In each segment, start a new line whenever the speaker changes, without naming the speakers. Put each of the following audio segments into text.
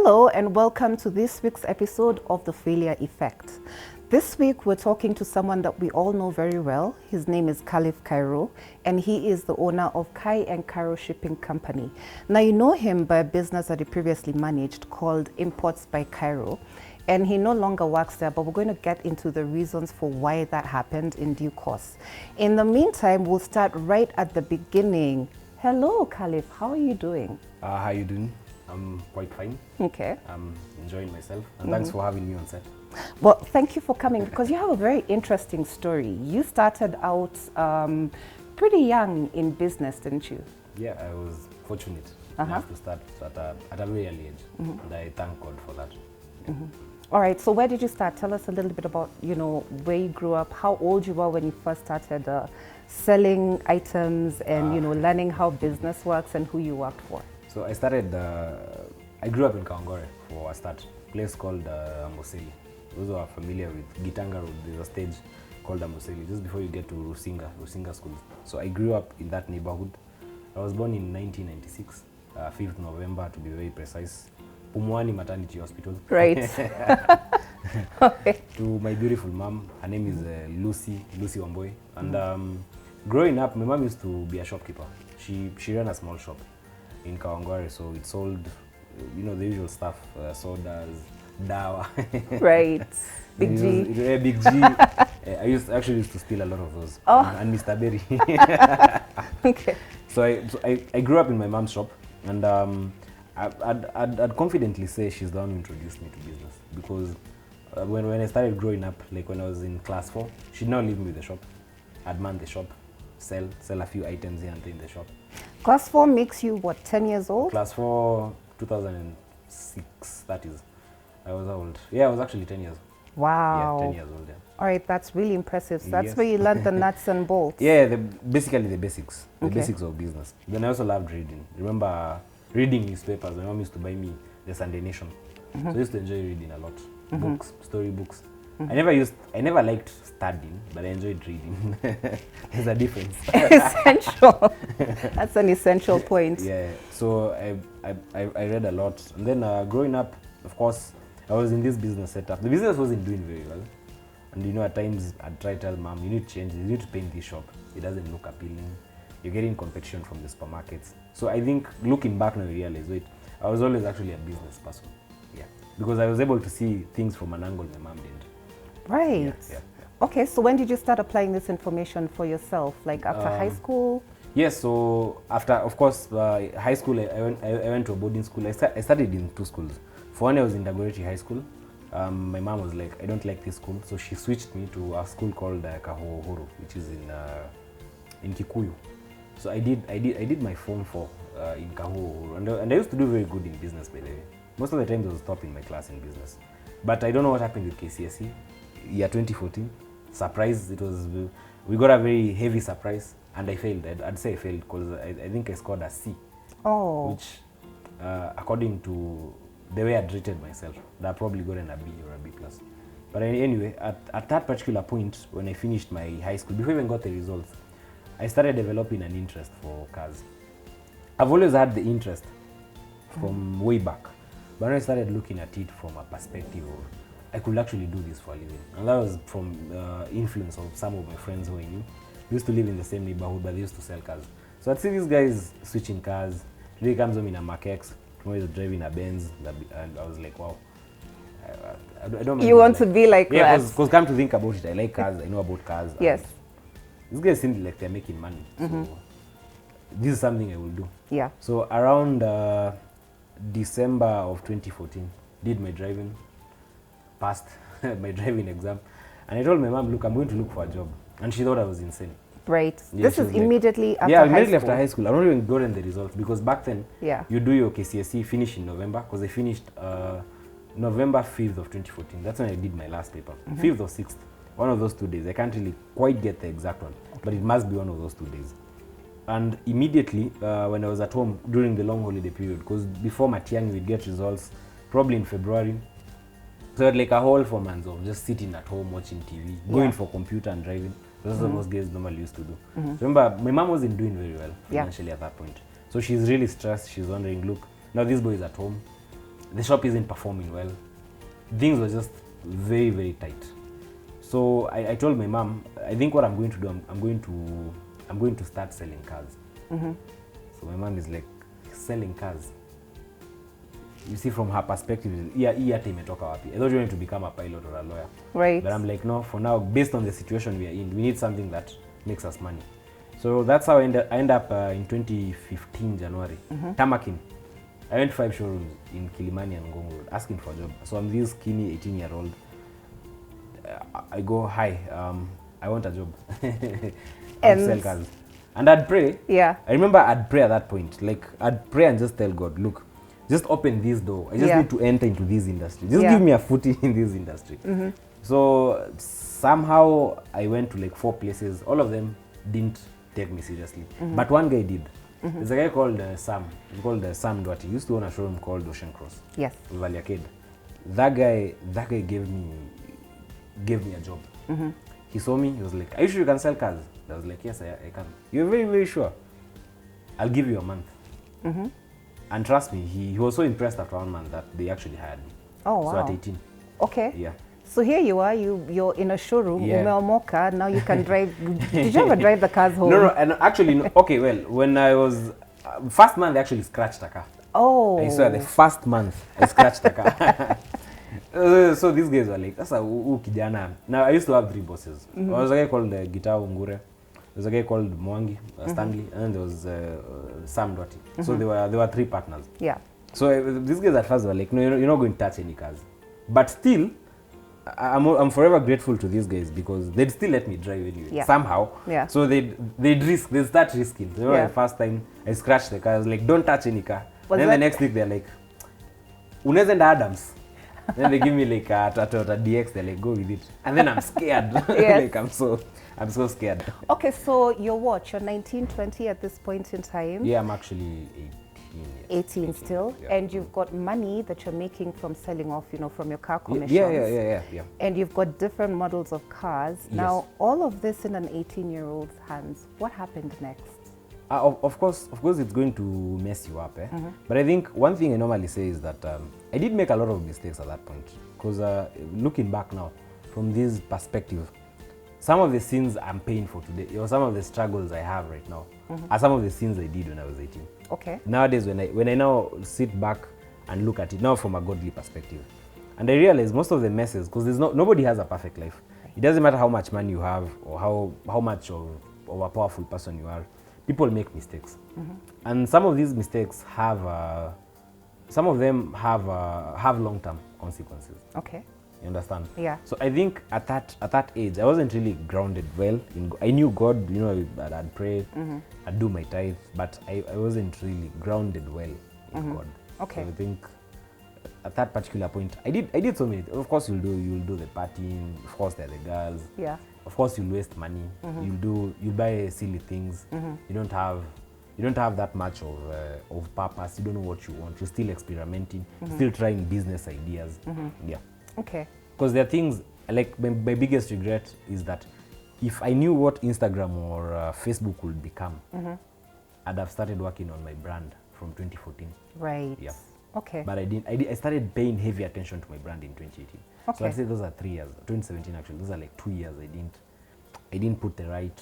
Hello and welcome to this week's episode of The Failure Effect. This week we're talking to someone that we all know very well. His name is Khalif Kairo and he is the owner of Khalif Kairo Shipping Company. Now you know him by a business that he previously managed called Imports by Kairo, and he no longer works there, but we're going to get into the reasons for why that happened in due course. In the meantime, we'll start right at the beginning. Hello Khalif, how are you doing?
How are you doing? I'm quite fine.
Okay.
I'm enjoying myself, and thanks for having me on set.
Well, thank you for coming because you have a very interesting story. You started out pretty young in business, didn't you?
Yeah, I was fortunate enough to start at a very early age, and I thank God for that. Yeah.
All right, so where did you start? Tell us a little bit about, where you grew up, how old you were when you first started selling items and, learning how business works and who you worked for.
So I started, I grew up in Kawangware for a start, a place called Amboseli. Those who are familiar with Gitanga Road, there's a stage called Amboseli, just before you get to Rusinga School. So I grew up in that neighborhood. I was born in 1996, 5th November to be very precise. Pumwani Maternity Hospital.
Right. Okay.
To my beautiful mom, her name is Lucy Wamboy. And growing up, my mom used to be a shopkeeper. She ran a small shop in Kawangware, so it sold, the usual stuff, sodas, dawa.
Right. Big G.
Big G. I actually used to steal a lot of those.
Oh.
And Mr. Berry.
Okay.
So I grew up in my mom's shop, and I'd confidently say she's the one who introduced me to business, because when I started growing up, like when I was in class 4, she'd now leave me with the shop. I'd man the shop, sell a few items here and there in the shop.
Class 4 makes you, what, 10 years old?
Class 4, 2006, that is. I was old. Yeah, I was actually 10 years.
Wow.
Yeah, 10 years old, yeah.
All right, that's really impressive. So that's
Yes.
where you learned the nuts and bolts.
Yeah, basically the basics. The
Okay.
basics of business. Then I also loved reading. Remember reading newspapers. My mom used to buy me the Sunday Nation. So I used to enjoy reading a lot. Books, story books. I never liked studying, but I enjoyed reading. There's a difference.
Essential. That's an essential point.
Yeah, so I read a lot. And then growing up, of course, I was in this business setup. The business wasn't doing very well. And at times I'd try to tell mom, you need to change it, you need to paint this shop. It doesn't look appealing. You're getting competition from the supermarkets. So I think looking back now, I realized, wait, I was always actually a business person. Yeah, because I was able to see things from an angle my mom didn't.
Right.
Yeah.
Okay, so when did you start applying this information for yourself? Like after high school?
Yes, so after, of course, high school, I went to a boarding school. I studied in 2 schools. For one, I was in Dagoretti High School. My mom was like, I don't like this school, so she switched me to a school called Kahohoro, which is in Kikuyu. So I did my Form 4 in Kahohoro, and I used to do very good in business, by the way. Most of the times I was top in my class in business. But I don't know what happened with KCSE. Year 2014, surprise, we got a very heavy surprise, and I failed. I'd say I failed because I think I scored a C.
Oh.
Which, according to the way I'd rated myself, I'd probably gotten a B or a B+. But anyway, at that particular point, when I finished my high school, before I even got the results, I started developing an interest for cars. I've always had the interest from way back, but when I started looking at it from a perspective of, I could actually do this for a living. And that was from influence of some of my friends who I knew. We used to live in the same neighborhood, but they used to sell cars. So I'd see these guys switching cars. Today he comes home in a Mark X, tomorrow he's driving a Benz, and I was like, wow. I don't
You want to be like that?
Because come to think about it, I like cars, I know about cars.
Yes.
These guys seem like they're making money. So this is something I will do.
Yeah.
So around December of 2014, did my driving, passed my driving exam, and I told my mom, look, I'm going to look for a job, and she thought I was insane.
Right.
Yeah,
This
she
is
was like,
immediately after
yeah,
high
immediately
school.
after high school. I don't even gotten the results, because back then
You
do your KCSE, finish in November, because I finished November 5th of 2014. That's when I did my last paper. 5th or 6th, one of those 2 days. I can't really quite get the exact one, but it must be one of those 2 days. And immediately when I was at home during the long holiday period, because before Matiang'i we'd get results probably in February. So I had like a whole 4 months of just sitting at home watching TV, going for computer and driving. That's what most guys normally used to do. So remember, my mom wasn't doing very well financially at that point. So she's really stressed. She's wondering, look, now this boy is at home. the shop isn't performing well. Things were just very, very tight. So I told my mom, I think what I'm going to do, I'm going to start selling cars. So my mom is like, selling cars. You see, from her perspective, yeah, imetoka wapi. I thought you wanted to become a pilot or a lawyer.
Right.
But I'm like, no, for now, based on the situation we are in, we need something that makes us money. So that's how I end up in 2015 January, tamaking. I went 5 showrooms in Kilimani and Ngong Road asking for a job. So I'm this skinny 18-year-old. I go, hi, I want a job. And sell cars. And I'd pray.
Yeah.
I remember I'd pray at that point. Like, I'd pray and just tell God, look, just open this door. I just need to enter into this industry. Just give me a footing in this industry. So somehow I went to like 4 places. All of them didn't take me seriously. But one guy did. There's a guy called Sam. He's called Sam Duarte. He used to own a showroom called Ocean Cross.
Yes.
Valley Arcade. That guy gave me a job. He saw me. He was like, "Are you sure you can sell cars?" I was like, "Yes, I can." "You're very, very sure?" "I'll give you a month." And trust me, he was so impressed after 1 month that they actually hired me.
Oh, wow.
So at 18.
Okay.
Yeah.
So here you are, you're in a showroom,
Yeah.
umeomoka, now you can drive. Did you ever drive the cars home?
No, and actually, no. Okay, well, when I was, first month, they actually scratched a car.
Oh.
I swear, the first month, I scratched a car. So these guys were like, that's a kijana. Now, I used to have 3 bosses. There was a guy called Gitao Ngure. There was a guy called Mwangi, Stanley, and then there was Sam Doty. So there were 3 partners.
Yeah.
So these guys at first were like, no, you're not going to touch any cars. But still, I'm forever grateful to these guys because they'd still let me drive anyway, somehow.
Yeah.
So they'd start risking. So the first time I scratched the car, I was like, don't touch any car. And then the next week they're like, unaweza enda Adams. Then they give me like a Toyota DX, they're like, go with it. And then I'm scared. Like I'm so scared.
Okay, so you're what? You're 19, 20 at this point in time?
Yeah, I'm actually
18 still,
yeah.
And you've got money that you're making from selling off, from your car commissions.
Yeah.
And you've got different models of cars.
Yes.
Now, all of this in an 18-year-old's hands. What happened next?
Of course, it's going to mess you up. But I think one thing I normally say is that I did make a lot of mistakes at that point. Because looking back now, from this perspective, some of the sins I'm paying for today, or some of the struggles I have right now, are some of the sins I did when I was 18.
Okay.
Nowadays, when I now sit back and look at it now from a godly perspective, and I realize most of the messes, because nobody has a perfect life. It doesn't matter how much money you have or how much of a powerful person you are. People make mistakes, and some of these mistakes have long-term consequences.
Okay.
You understand?
Yeah.
So I think at that age, I wasn't really grounded well. I knew God, I'd pray, I'd do my tithe, but I wasn't really grounded well in God.
Okay.
So I think at that particular point, I did so many. Of course, you'll do the partying. Of course, there are the girls.
Yeah.
Of course, you'll waste money. You'll buy silly things. You don't have that much of purpose. You don't know what you want. You're still experimenting. Still trying business ideas. Yeah.
Okay.
Because there are things like my biggest regret is that if I knew what Instagram or Facebook would become, I'd have started working on my brand from 2014.
Right.
Yeah.
Okay.
But I didn't. I started paying heavy attention to my brand in 2018.
Okay.
So I'd say those are 3 years. 2017 actually. Those are like 2 years. I didn't put the right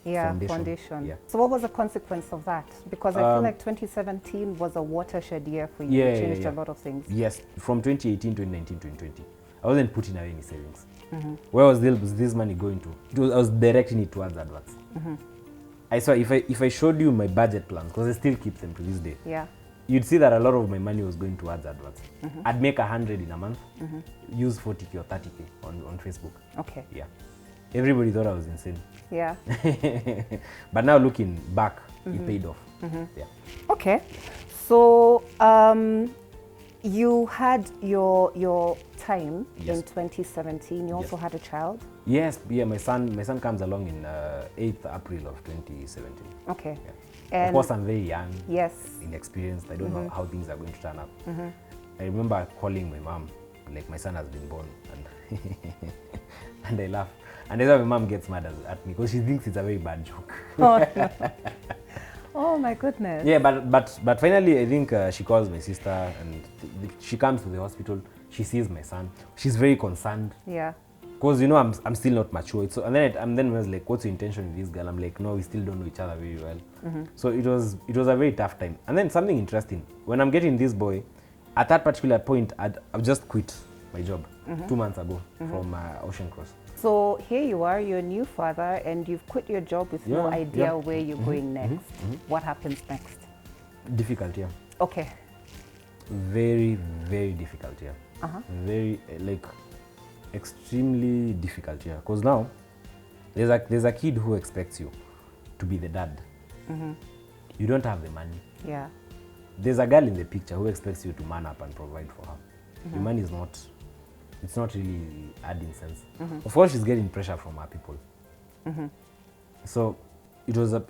foundation. Yeah.
So what was the consequence of that? Because I feel like 2017 was a watershed year for you. It changed a lot of things.
Yes. From 2018, 2019, 2020, I wasn't putting away any savings. Where was this money going to? I was directing it towards adverts. I saw if I showed you my budget plans, because I still keep them to this day.
Yeah.
You'd see that a lot of my money was going towards adverts. I'd make 100 in a month, use 40K or 30K on Facebook.
Okay.
Yeah. Everybody thought I was insane.
Yeah.
But now looking back, it paid off. Yeah.
Okay. So you had your time in 2017. You also had a child.
Yes. Yeah. My son comes along in 8th April of 2017.
Okay.
Yeah.
And
of course, I'm very young.
Yes.
Inexperienced. I don't know how things are going to turn up. I remember calling my mom, like my son has been born, and and I laugh. And that's why my mom gets mad at me because she thinks it's a very bad joke.
Oh, no. Oh my goodness.
Yeah, but finally, I think she calls my sister and she comes to the hospital. She sees my son. She's very concerned.
Yeah.
Because you know I'm still not mature. So and then I was like, what's your intention with this girl? I'm like, no, we still don't know each other very well. So it was a very tough time. And then something interesting. When I'm getting this boy, at that particular point, I've just quit my job 2 months ago from Ocean Cross.
So here you are, you're a new father, and you've quit your job with no idea where you're going next. What happens next?
Difficult, yeah.
Okay.
Very, very difficult, yeah. Very extremely difficult, yeah. Because now there's a kid who expects you to be the dad. You don't have the money.
Yeah.
There's a girl in the picture who expects you to man up and provide for her. The money is not. It's not really adding sense. Of course, she's getting pressure from her people. So it was a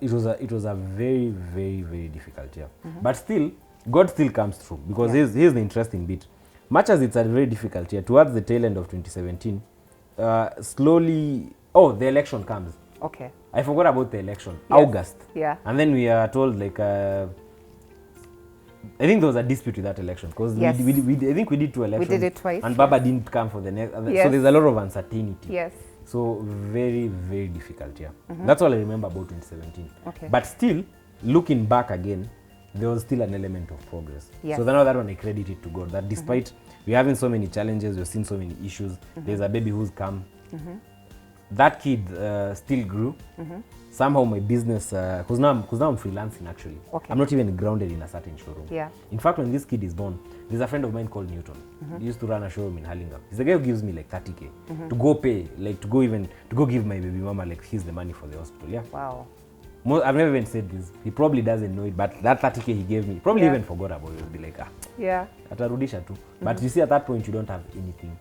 very, very, very difficult year. But still, God still comes through, because here's the interesting bit. Much as it's a very difficult year, towards the tail end of 2017, slowly, the election comes.
Okay.
I forgot about the election.
Yes.
August.
Yeah.
And then we are told I think there was a dispute with that election, because
Yes.
I think we did 2 elections.
We did it twice.
And Baba didn't come for the next.
Yes.
So there's a lot of uncertainty.
Yes.
So very, very difficult, yeah. That's all I remember about 2017.
Okay.
But still, looking back again, there was still an element of progress.
Yes.
So then that one I credit it to God, that despite we're having so many challenges, we're seeing so many issues, there's a baby who's come. That kid still grew. Somehow my business, because now I'm freelancing actually.
Okay.
I'm not even grounded in a certain showroom.
Yeah.
In fact, when this kid is born, there's a friend of mine called Newton. He used to run a showroom in Hurlingham. He's the guy who gives me like 30K to go pay, like to go give my baby mama, like here's the money for the hospital. Yeah.
Wow.
I've never even said this. He probably doesn't know it, but that 30K he gave me, probably even forgot about it. He'll be like,
Yeah.
atarudisha tu. But you see, at that point, you don't have anything.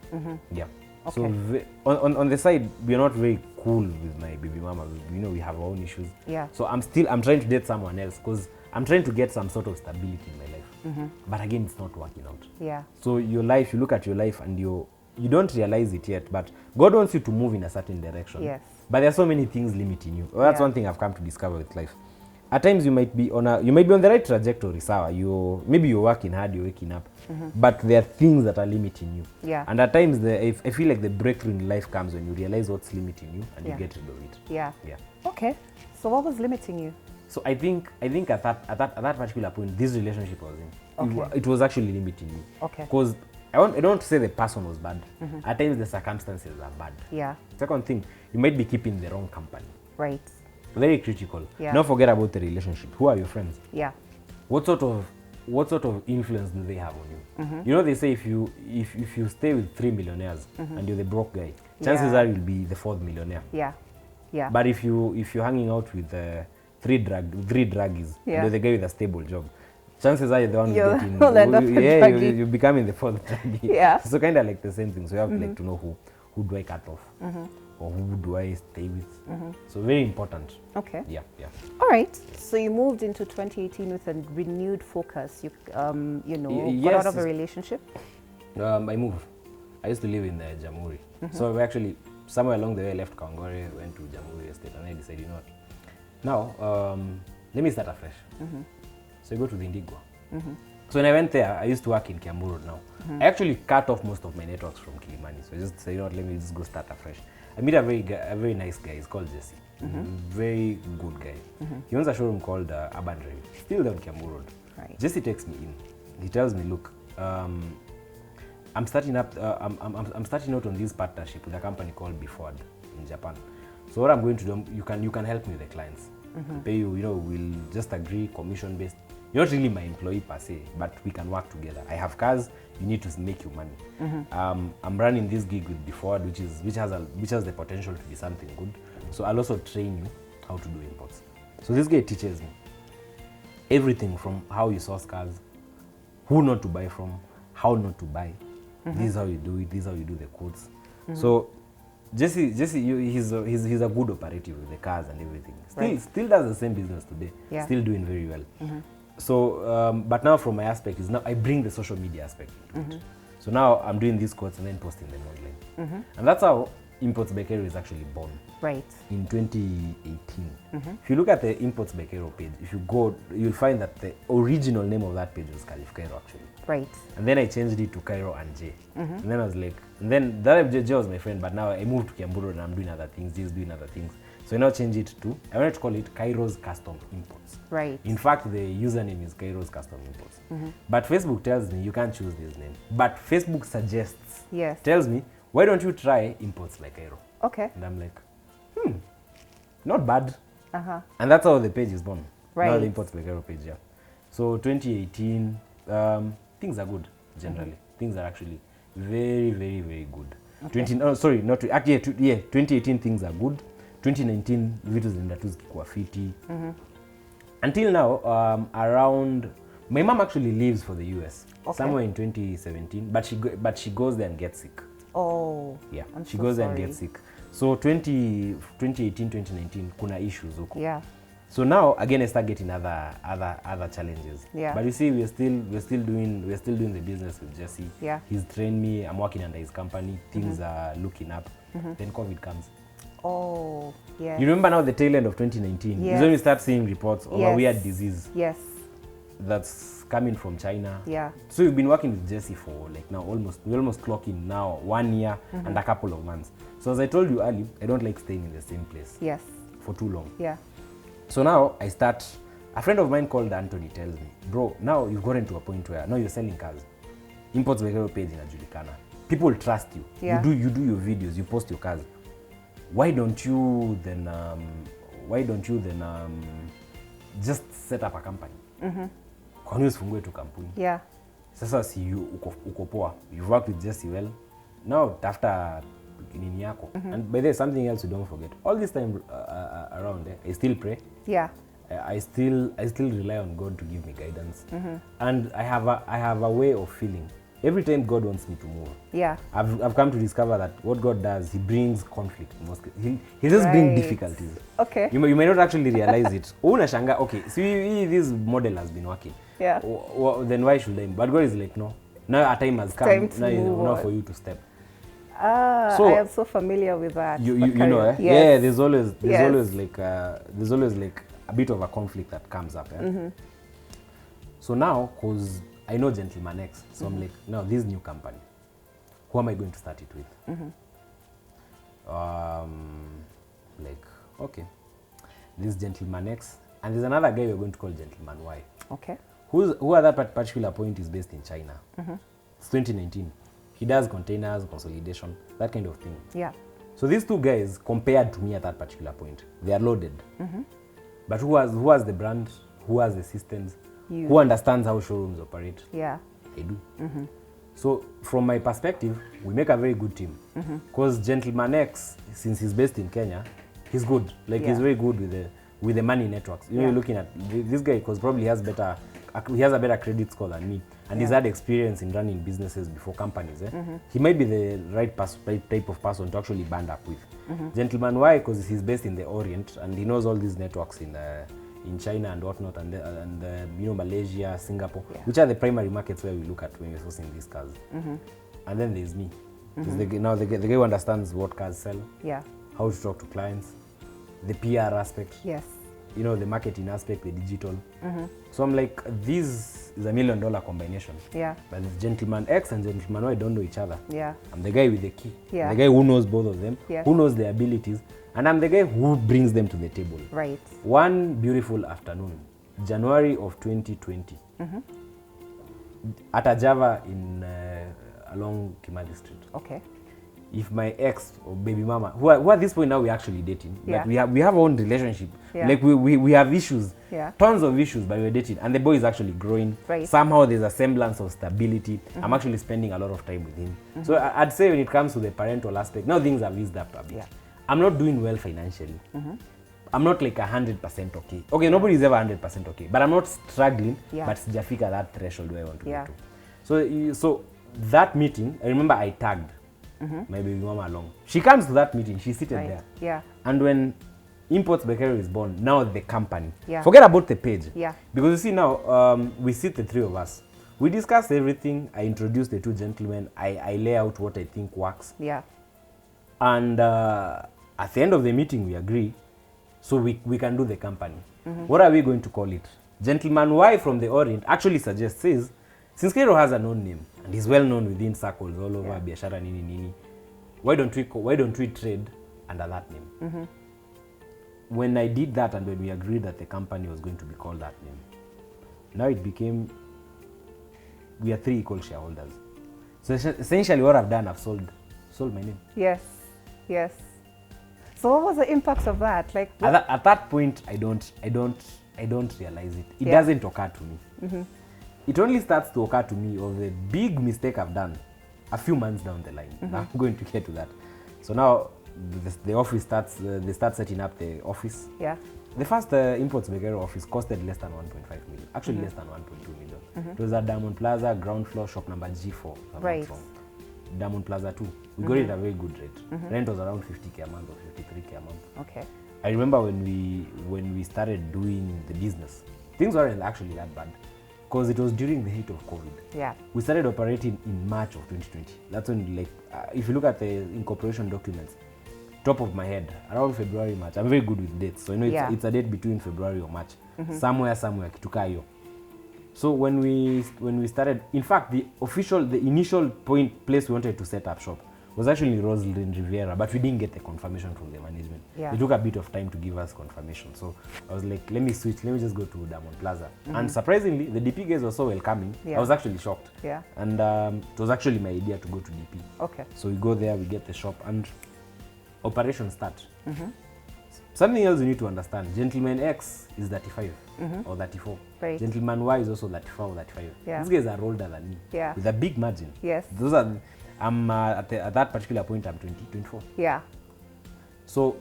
Yeah.
Okay.
So on the side, we're not very cool with my baby mama. You know, we have our own issues.
Yeah.
So I'm trying to date someone else, because I'm trying to get some sort of stability in my life. But again, it's not working out.
Yeah.
So your life, you look at your life and you don't realize it yet, but God wants you to move in a certain direction.
Yes.
But there are so many things limiting you. That's one thing I've come to discover with life. At times you might be on the right trajectory, sawa. Maybe you're working hard, you're waking up, but there are things that are limiting you.
Yeah.
And at times I feel like the breakthrough in life comes when you realize what's limiting you and you get rid of it.
Yeah.
Yeah.
Okay. So what was limiting you?
So I think at that particular point, this relationship I was in,
Okay.
it was actually limiting me.
Okay.
Because I don't want to say the person was bad. At times the circumstances are bad.
Yeah.
Second thing, you might be keeping the wrong company.
Right.
Very critical.
Yeah.
Don't forget about the relationship. Who are your friends?
Yeah.
What sort of influence do they have on you? You know, they say if you stay with 3 millionaires and you're the broke guy, chances are you'll be the 4th millionaire.
Yeah. Yeah.
But if you're hanging out with three druggies, you're the guy with a stable job, chances are you're the one
You're
getting,
the druggie.
you're becoming the 4th druggie.
Yeah.
So kind of like the same thing. So you have like to know who do I cut off, or who do I stay with. So very important.
Okay.
Yeah.
All right. So you moved into 2018 with a renewed focus. You got out of a relationship.
I moved. I used to live in Jamhuri. So we actually, somewhere along the way, I left Kangore, went to Jamhuri Estate, and I decided, you know what, now let me start afresh. So I go to the Indigwa. So when I went there, I used to work in Kiambu Road now. I actually cut off most of my networks from Kilimani. So I just said, you know what, let me just go start afresh. I meet a very nice guy. He's called Jesse. Very good guy. He owns a showroom called Urban Drive, still down Kiambu Road.
Right.
Jesse takes me in. He tells me, look, I'm starting out on this partnership with a company called Beford in Japan. So what I'm going to do, you can help me with the clients. Pay you, we'll just agree commission based. You're not really my employee per se, but we can work together. I have cars, you need to make you money. I'm running this gig with Beford, which has the potential to be something good. So I'll also train you how to do imports. So this guy teaches me everything from how you source cars, who not to buy from, how not to buy. This is how you do it. This is how you do the quotes. So Jesse, he's a good operative with the cars and everything. Still does the same business today.
Yeah.
Still doing very well. So, but now from my aspect is now I bring the social media aspect into it. So now I'm doing these quotes and then posting them online. And that's how Imports by Kairo is actually born.
Right.
In 2018. If you look at the Imports by Kairo page, if you go, you'll find that the original name of that page was Khalif Kairo actually.
Right.
And then I changed it to Kairo and J. And then I was like, and then that J was my friend, but now I moved to Kiamburu and I'm doing other things, J's doing other things. So I now changed it to, I wanted to call it Kairo's Custom Imports.
Right.
In fact, the username is Kairo's Custom Imports. But Facebook tells me you can't choose this name. But Facebook suggests,
Yes.
tells me, why don't you try Imports like Kairo?
Okay.
And I'm like, not bad.
Uh-huh.
And that's how the page is born. Now
Right.
the Imports by Kairo page, yeah. So 2018, things are good generally. Things are actually very, very, very good.
Okay.
2018 things are good. 2019 vitu zinaenda tu zikikuwa fiti. Until now, around, my mom actually lives for the US.
Okay.
Somewhere in 2017, but she goes there and gets sick.
Oh.
Yeah,
I'm
she
so
goes there and
sorry.
gets sick. So 2018, 2019, kuna issues huko.
Yeah.
So now again I start getting other challenges.
Yeah.
But you see, we're still doing the business with Jesse.
Yeah.
He's trained me. I'm working under his company. Things are looking up. Then COVID comes.
Oh, yes.
You remember now the tail end of 2019
Yes.
is when we start seeing reports of a
Yes.
weird disease
Yes.
that's coming from China.
Yeah.
So we've been working with Jesse for like now we almost clocking now 1 year and a couple of months. So as I told you earlier, I don't like staying in the same place
Yes.
for too long.
Yeah.
So now a friend of mine called Anthony tells me, bro, now you've gotten to a point where now you're selling cars. Imports by Kairo page inajulikana. People trust you.
Yeah.
You do your videos, you post your cars. Why don't you then just set up a company? Kwa nini usifungue tu kampuni?
Yeah.
Sasa si uko poa. You've worked with Jesse well. Now tafuta nini yako. And by the way, something else you don't forget. All this time around, I still pray.
Yeah.
I still rely on God to give me guidance. And I have a way of feeling. Every time God wants me to move,
Yeah.
I've come to discover that what God does, He brings conflict. He just brings difficulties.
Okay.
You may not actually realize it. Unashanga, okay, see this model has been working.
Yeah.
Then why should I? But God is like, no. Now a time has come.
Time to
Now is
move
enough
on.
for you to step.
So, I am so familiar with that.
You know, eh?
Yes.
Yeah. There's always like a bit of a conflict that comes up. Eh? So now, cause I know Gentleman X, so I'm like, now this new company, who am I going to start it with? Like, okay, this Gentleman X, and there's another guy we're going to call Gentleman Y.
Okay.
Who at that particular point is based in China. It's 2019. He does containers, consolidation, that kind of thing.
Yeah.
So these two guys, compared to me at that particular point, they are loaded. But who has the brand? Who has the systems?
You.
Who understands how showrooms operate?
Yeah.
I do. So from my perspective, we make a very good team. Because Gentleman X, since he's based in Kenya, he's good. Like he's very good with the money networks. You know, you're looking at this guy because probably he has a better credit score than me, and he's had experience in running businesses before companies. He might be the right type of person to actually band up with. Gentleman Y, because he's based in the Orient and he knows all these networks in China and whatnot, and you know, Malaysia, Singapore, which are the primary markets where we look at when we're sourcing these cars. And then there's me. There's the guy who understands what cars sell, how to talk to clients, the PR aspect,
Yes.
you know, the marketing aspect, the digital. So I'm like, this is $1 million combination.
Yeah.
But Gentleman X and Gentleman Y don't know each other.
Yeah.
I'm the guy with the key.
Yeah.
The guy who knows both of them,
Yes.
who knows their abilities, and I'm the guy who brings them to the table.
Right.
One beautiful afternoon, January of 2020, at a Java in along Kimali Street.
Okay.
If my ex or baby mama, who at this point now we're actually dating, like we have our own relationship, like we have issues, tons of issues, but we're dating, and the boy is actually growing.
Right.
Somehow there's a semblance of stability. I'm actually spending a lot of time with him. So I'd say when it comes to the parental aspect, now things have eased up a bit. I'm not doing well financially. I'm not like 100% okay. Okay, nobody's ever 100% okay, but I'm not struggling, but sijafika that threshold where I want to get to. So that meeting, I remember I tagged my baby mama along. She comes to that meeting, she's seated there.
Yeah.
And when Imports by Kairo is born, now the company.
Yeah.
Forget about the page.
Yeah.
Because you see now, we sit the three of us. We discuss everything. I introduce the two gentlemen. I lay out what I think works.
Yeah.
And at the end of the meeting, we agree, so we can do the company. What are we going to call it? Gentleman Y from the Orient actually suggests, says, since Kairo has a known name and is well known within circles all over biashara nini nini, why don't we trade under that name? When I did that and when we agreed that the company was going to be called that name, now it became, we are 3 equal shareholders. So essentially what I've done, I've sold my name.
Yes, yes. So what was the impact of that? Like
at that point, I don't realize it. It doesn't occur to me. It only starts to occur to me of the big mistake I've done a few months down the line. I'm going to get to that. So now the office starts, they start setting up the office. Yeah. The first Imports Bakery office costed less than 1.5 million. Actually less than 1.2 million. It was at Diamond Plaza, ground floor, shop number G4. Right. Diamond Plaza 2. We got it at a very good rate. Rent was around 50k a month or 53k a month. Okay. I remember when we started doing the business, things weren't actually that bad, because it was during the height of COVID. Yeah. We started operating in March of 2020. That's when, like, if you look at the incorporation documents, top of my head, around February, March. I'm very good with dates, so I know it's a date between February or March. Somewhere, kituka hiyo. So when we started, in fact, the initial place we wanted to set up shop was actually Roslyn Riviera, but we didn't get the confirmation from the management. Yeah. It took a bit of time to give us confirmation. So I was like, let me switch, let me just go to Diamond Plaza. And surprisingly, the DP guys were so welcoming. I was actually shocked. Yeah. And it was actually my idea to go to DP. Okay. So we go there, we get the shop, and operations start. Something else you need to understand, Gentleman X is 35 or 34. Right. Gentleman Y is also 34 or 35. Yeah. These guys are older than me, with a big margin. Yes. Those are, I'm at that particular point, I'm 24. Yeah. So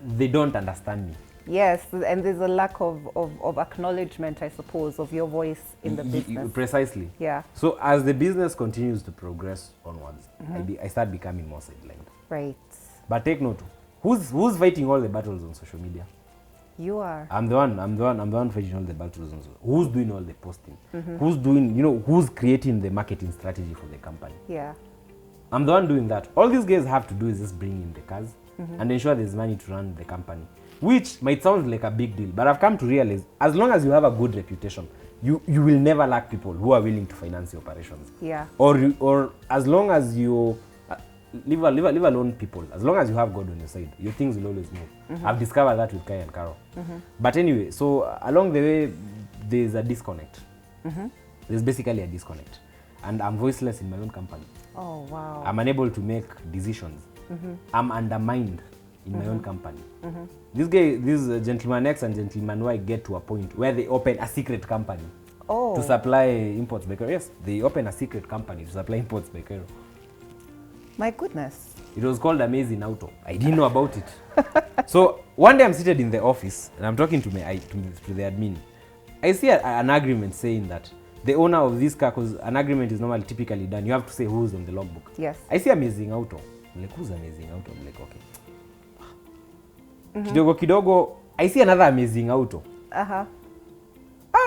they don't understand me. Yes, and there's a lack of acknowledgement, I suppose, of your voice in the business. Precisely. Yeah. So as the business continues to progress onwards, I start becoming more sidelined. Right. But take note, who's fighting all the battles on social media? You are. I'm the one fighting all the battles on social. Who's doing all the posting? Who's doing, who's creating the marketing strategy for the company? Yeah. I'm the one doing that. All these guys have to do is just bring in the cars and ensure there's money to run the company, which might sound like a big deal, but I've come to realize, as long as you have a good reputation, you will never lack people who are willing to finance your operations. Yeah. Or as long as you leave alone people, as long as you have God on your side, your things will always move. I've discovered that with Kai and Karo. But anyway, so along the way, there's a disconnect. There's basically a disconnect. And I'm voiceless in my own company. Oh, wow. I'm unable to make decisions. I'm undermined in my own company. These Gentleman X and Gentleman Y get to a point where they open a secret company to supply Imports Bakery. Yes, they open a secret company to supply Imports Bakery. My goodness. It was called Amazing Auto. I didn't know about it. So one day I'm seated in the office and I'm talking to the admin. I see an agreement saying that the owner of this car, because an agreement is normally typically done, you have to say who's on the logbook. Yes. I see Amazing Auto. I'm like, who's Amazing Auto? I'm like, okay. Kidogo, I see another Amazing Auto.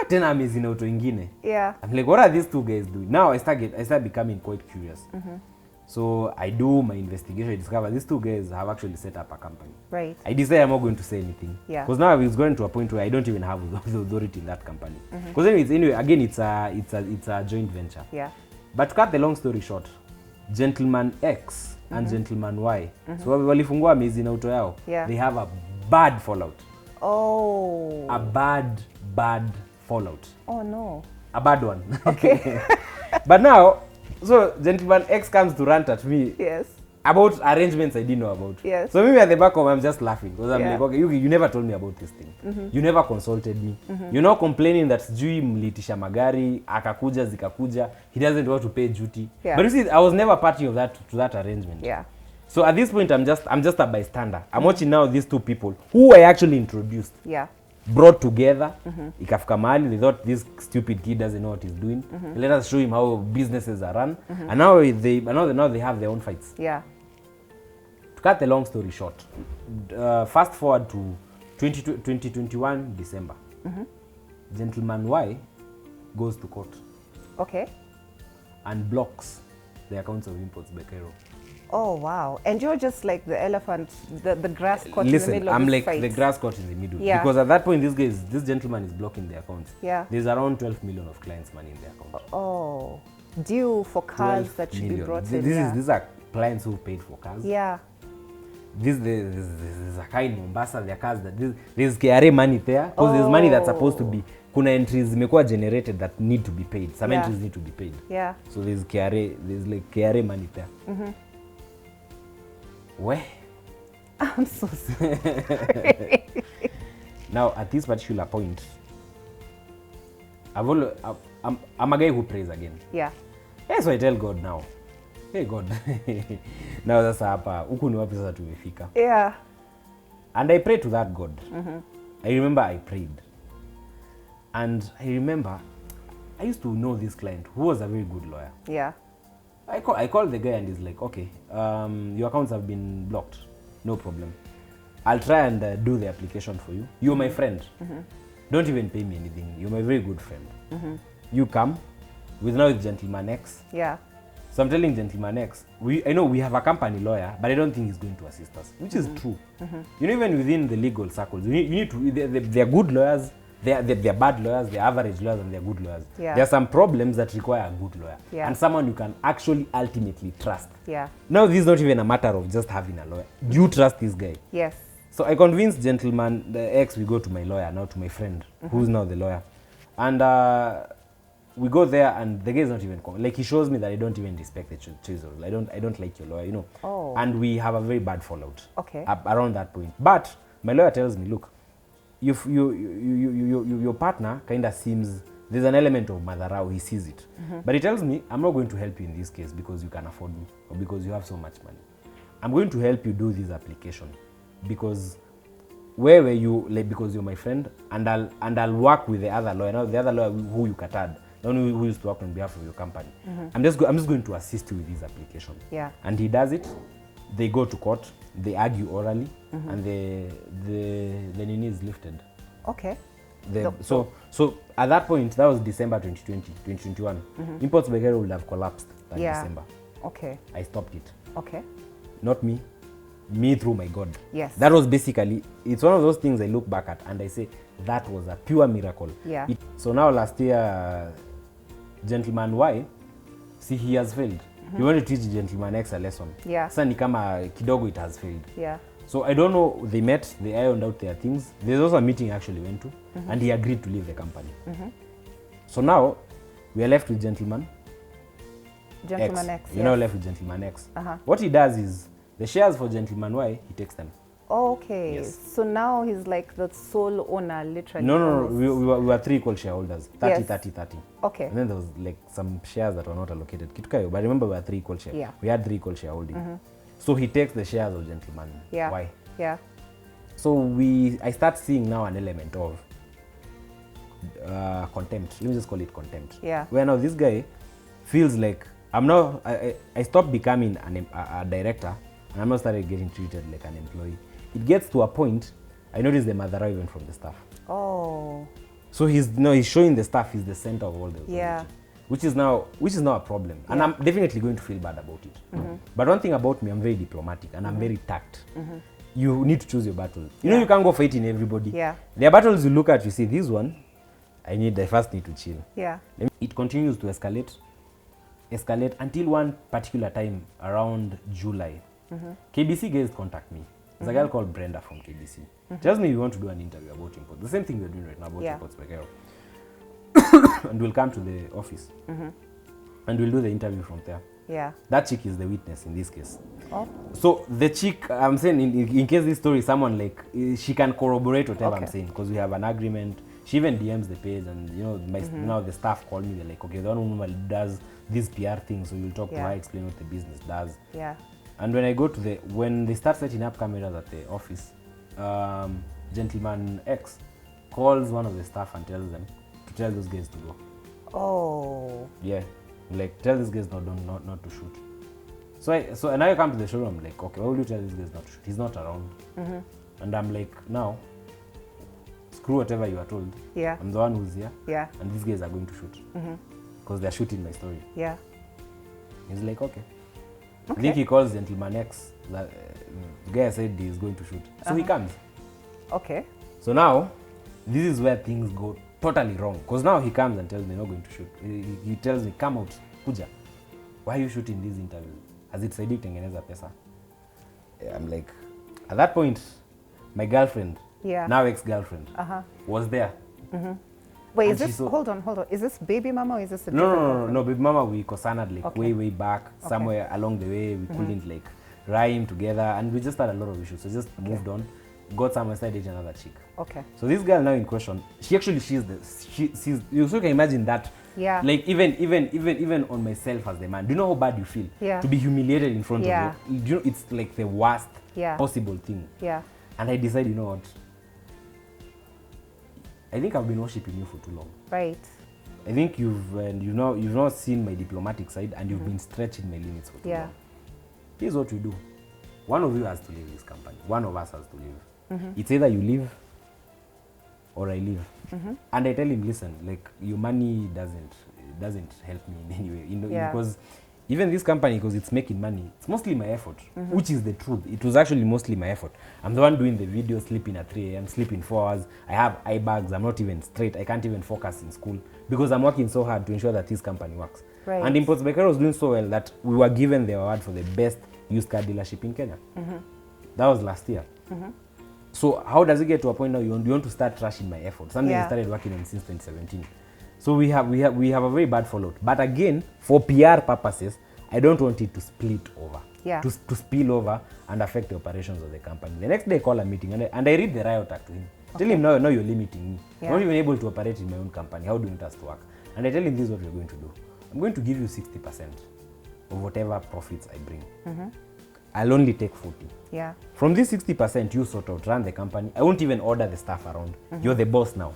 Tena Amazing Auto ingine. Yeah. I'm like, what are these two guys doing? Now I start becoming quite curious. So I do my investigation. I discover these two guys have actually set up a company. Right. I decide I'm not going to say anything. Yeah. Because now it's going to a point where I don't even have the authority in that company. Because anyway, again, it's a joint venture. Yeah. But to cut the long story short, Gentleman X and Gentleman Y, so walifungua Amazing Auto yao, they have a bad fallout. Oh. A bad fallout. Oh no. A bad one. Okay. But now, so Gentleman X comes to rant at me about arrangements I didn't know about. Yes. So maybe at the back of I'm just laughing because I'm like, okay, you never told me about this thing. You never consulted me. You're not complaining that sijui mlitisha magari, akakuja zikakuja. He doesn't want to pay duty. Yeah. But you see, I was never party of that arrangement. Yeah. So at this point, I'm just a bystander. I'm watching now these two people who I actually introduced. Yeah. Brought together, ikafika mahali, they thought this stupid kid doesn't know what he's doing. Let us show him how businesses are run. And now they have their own fights. Yeah. To cut the long story short, fast forward to 2021 December. Gentleman Y goes to court. Okay. And blocks the accounts of Imports Bakery.
Oh wow! And you're just like the elephant, the grass caught in the
Listen,
middle of
I'm
this
like
fight.
the grass caught in the middle.
Yeah.
Because at that point, this gentleman is blocking their accounts.
Yeah.
There's around 12 million of clients' money in their account.
Oh, due for cars
12
that should be
million.
brought
This
in.
is
Yeah.
these are clients who paid for cars.
Yeah.
There's a car in Mombasa, there are cars that there's KRA money there because there's money that's supposed to be kuna entries zimekuwa generated that need to be paid. Some
Yeah.
entries need to be paid.
Yeah.
So there's like KRA money there. Where?
I'm so sorry.
Now at this particular point, I'm a guy who prays again.
Yeah.
Yeah, so I tell God now, hey God, now sasa hapa huku ni wapi sasa tumefika?
Yeah.
And I prayed to that God. I remember I prayed. And I remember I used to know this client who was a very good lawyer.
Yeah.
I called the guy and he's like, okay, your accounts have been blocked. No problem. I'll try and do the application for you. You're my friend. Don't even pay me anything. You're my very good friend. You come with Gentleman X.
Yeah.
So I'm telling Gentleman X, I know we have a company lawyer, but I don't think he's going to assist us, which is true. You know, even within the legal circles, you need to, they're good lawyers, they're bad lawyers, they're average lawyers, and they're good lawyers.
Yeah.
There are some problems that require a good lawyer
Yeah.
and someone you can actually ultimately trust.
Yeah.
Now, this is not even a matter of just having a lawyer. You trust this guy.
Yes.
So I convinced Gentleman the X, we go to my lawyer, now to my friend, who's now the lawyer. And we go there and the guy is not even like he shows me that I don't even respect the choice. I don't like your lawyer, you know.
Oh.
And we have a very bad fallout.
Okay.
Around that point. But my lawyer tells me, look, your partner kind of seems, there's an element of madharau, he sees it. But he tells me, I'm not going to help you in this case because you can afford me or because you have so much money. I'm going to help you do this application because where were you, like, because you're my friend, and I'll work with the other lawyer. Now the other lawyer who you catered, the one who used to work on behalf of your company. I'm just going to assist you with this application.
Yeah.
And he does it. They go to court. They argue orally, and the nini is lifted.
Okay.
So at that point, that was December 2021. Imports by Cairo would have collapsed that December.
Okay.
I stopped it.
Okay.
Not me. Me through my God.
Yes.
That was basically, it's one of those things I look back at and I say, that was a pure miracle.
Yeah.
So now last year, Gentleman Y, see, he has failed. You want to teach Gentleman X a lesson.
Yeah.
Sasa ni kama kidogo it has failed.
Yeah.
So I don't know, they met, they ironed out their things. There's also a meeting I actually went to, and he agreed to leave the company. So now, we are left with Gentleman
X.
You're now left with Gentleman X.
Uh-huh.
What he does is, the shares for Gentleman Y, he takes them.
Okay.
Yes.
So now he's like the sole owner, literally.
No. We were three equal shareholders. 30,
Yes.
30, 30.
Okay.
And then there was like some shares that were not allocated. Kitukayo, but remember we were three equal shares.
Yeah.
We had three equal shareholding. So he takes the shares of Gentleman
Yeah.
Y.
Yeah.
So I start seeing now an element of contempt. Let me just call it contempt.
Yeah.
Where now this guy feels like I stopped becoming a director and I'm not started getting treated like an employee. It gets to a point, I noticed the mother even from the staff.
Oh.
So he's showing the staff he's the center of all the authority,
Yeah.
which is now a problem, and I'm definitely going to feel bad about it. But one thing about me, I'm very diplomatic and I'm very tact. You need to choose your battle. You know, you can't go fighting everybody.
Yeah.
There are battles you look at, you see this one, I first need to chill.
Yeah.
It continues to escalate until one particular time around July. KBC guys contact me. There's a girl called Brenda from KBC. Tells me we want to do an interview about imports. The same thing we're doing right now about imports by Cairo. And we'll come to the office. And we'll do the interview from there.
Yeah.
That chick is the witness in this case.
Oh.
So the chick, I'm saying in case this story, someone like, she can corroborate whatever I'm saying because we have an agreement. She even DMs the page and, you know, now the staff call me, they're like, okay, the one who normally does this PR thing, so you'll talk to her, explain what the business does.
Yeah.
And when I go to when they start setting up cameras at the office, Gentleman X calls one of the staff and tells them to tell those guys to go.
Oh.
Yeah, like tell these guys not to shoot. So now I come to the showroom, I'm like, okay, why would you tell these guys not to shoot? He's not around. And I'm like, now, screw whatever you are told.
Yeah.
I'm the one who's here.
Yeah.
And these guys are going to shoot. Because they're shooting my story.
Yeah.
He's like, okay. I think he calls Gentleman X. The guy said he's going to shoot. So he comes.
Okay.
So now, this is where things go totally wrong. Because now he comes and tells me, not going to shoot. He tells me, come out, kuja. Why are you shooting these interviews? Has it said tengeneza pesa? I'm like, at that point, my girlfriend, now ex-girlfriend, was there.
Wait,
And
is this, hold on. Is this baby mama or is this a
No, baby mama, we cosaned like way back, somewhere along the way. We couldn't like rhyme together and we just had a lot of issues. So just moved on, got somewhere, started dating another chick.
Okay.
So this girl now in question, she's you so can imagine that.
Yeah.
Like even on myself as the man, do you know how bad you feel?
Yeah.
To be humiliated in front of you. Do you know it's like the worst possible thing.
Yeah.
And I decided, you know what? I think I've been worshiping you for too long.
Right.
I think you've not seen my diplomatic side and you've been stretching my limits for too long. Here's what we do. One of you has to leave this company. One of us has to leave. It's either you leave or I leave. And I tell him, listen, like your money doesn't help me in any way. Because even this company, because it's making money, it's mostly my effort, which is the truth. It was actually mostly my effort. I'm the one doing the video, sleeping at 3 a.m., sleeping 4 hours. I have eye bags. I'm not even straight. I can't even focus in school because I'm working so hard to ensure that this company works.
Right.
And Imports by Kairo was doing so well that we were given the award for the best used car dealership in Kenya. That was last year. So how does it get to a point now you want to start trashing my effort? Something I started working on since 2017. So we have a very bad fallout. But again, for PR purposes, I don't want it to split over. To spill over and affect the operations of the company. The next day I call a meeting and I read the riot act to him. Tell him now you're limiting me. I'm not even able to operate in my own company. How do you want us to work? And I tell him this is what we're going to do. I'm going to give you 60% of whatever profits I bring. I'll only take 40. From this 60%, you sort out run the company. I won't even order the staff around. You're the boss now.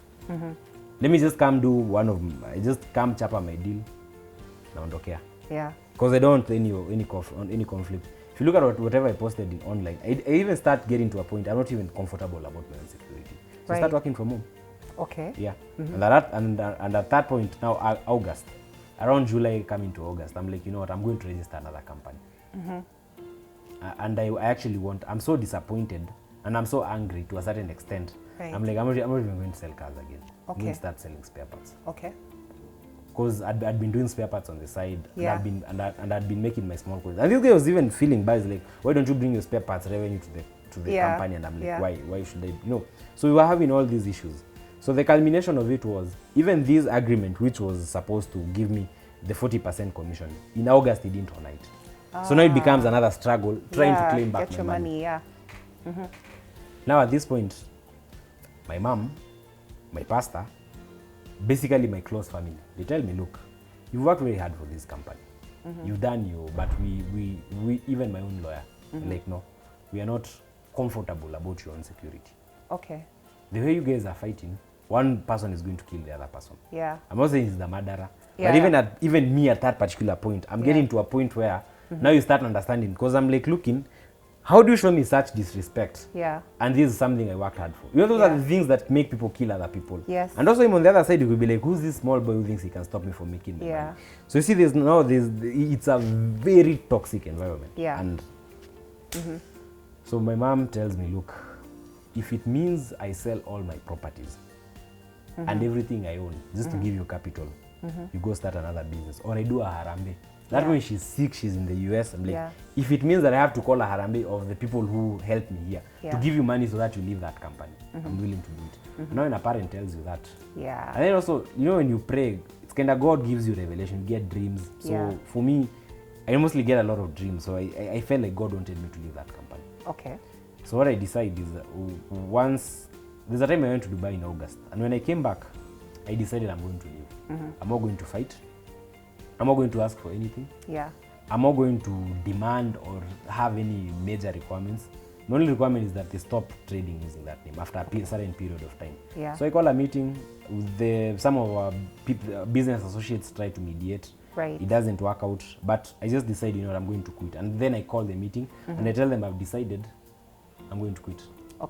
Let me just come do I just come chapa my deal. Naondokea. Because I don't want any conflict. If you look at whatever I posted in online, I even start getting to a point I'm not even comfortable about my own security. So I start working from home.
Okay.
And at that point now, August, around July coming to August, I'm like, you know what, I'm going to register another company. And I actually I'm so disappointed and I'm so angry to a certain extent. I'm like, I'm not even going to sell cars again. I'm going to start selling spare parts. Because I'd been doing spare parts on the side and I'd been making my small coins. And this guy was even feeling bad. He's like, why don't you bring your spare parts revenue to the company? And I'm like, why should I? So we were having all these issues. So the culmination of it was even this agreement, which was supposed to give me the 40% commission, in August he didn't honor it. So now it becomes another struggle trying to claim back my money. Now at this point, my mom, my pastor, basically my close family, they tell me, look, you've worked very hard for this company. You've done but we even my own lawyer, like, no, we are not comfortable about your own security. The way you guys are fighting, one person is going to kill the other person. I'm not saying he's the murderer, but even me at that particular point, I'm getting to a point where now you start understanding, because I'm like looking, how do you show me such disrespect? And this is something I worked hard for. You know, those are the things that make people kill other people. And also him on the other side, you could be like, who's this small boy who thinks he can stop me from making money? So you see, it's a very toxic environment. And so my mom tells me, look, if it means I sell all my properties and everything I own just to give you capital, you go start another business, or I do a harambe. That when she's sick, she's in the US, I'm like, if it means that I have to call a harambe of the people who helped me here to give you money so that you leave that company, I'm willing to do it. Now when a parent tells you that. And then also, you know, when you pray, it's kind of God gives you revelation, you get dreams. So for me, I mostly get a lot of dreams. So I felt like God wanted me to leave that company. So what I decided is that there's a time I went to Dubai in August. And when I came back, I decided I'm going to leave. I'm not going to fight. I'm not going to ask for anything. I'm not going to demand or have any major requirements. The only requirement is that they stop trading using that name after a certain period of time. So I call a meeting with some of our business associates try to mediate. It doesn't work out, but I just decided, you know what, I'm going to quit. And then I call the meeting and I tell them I've decided I'm going to quit.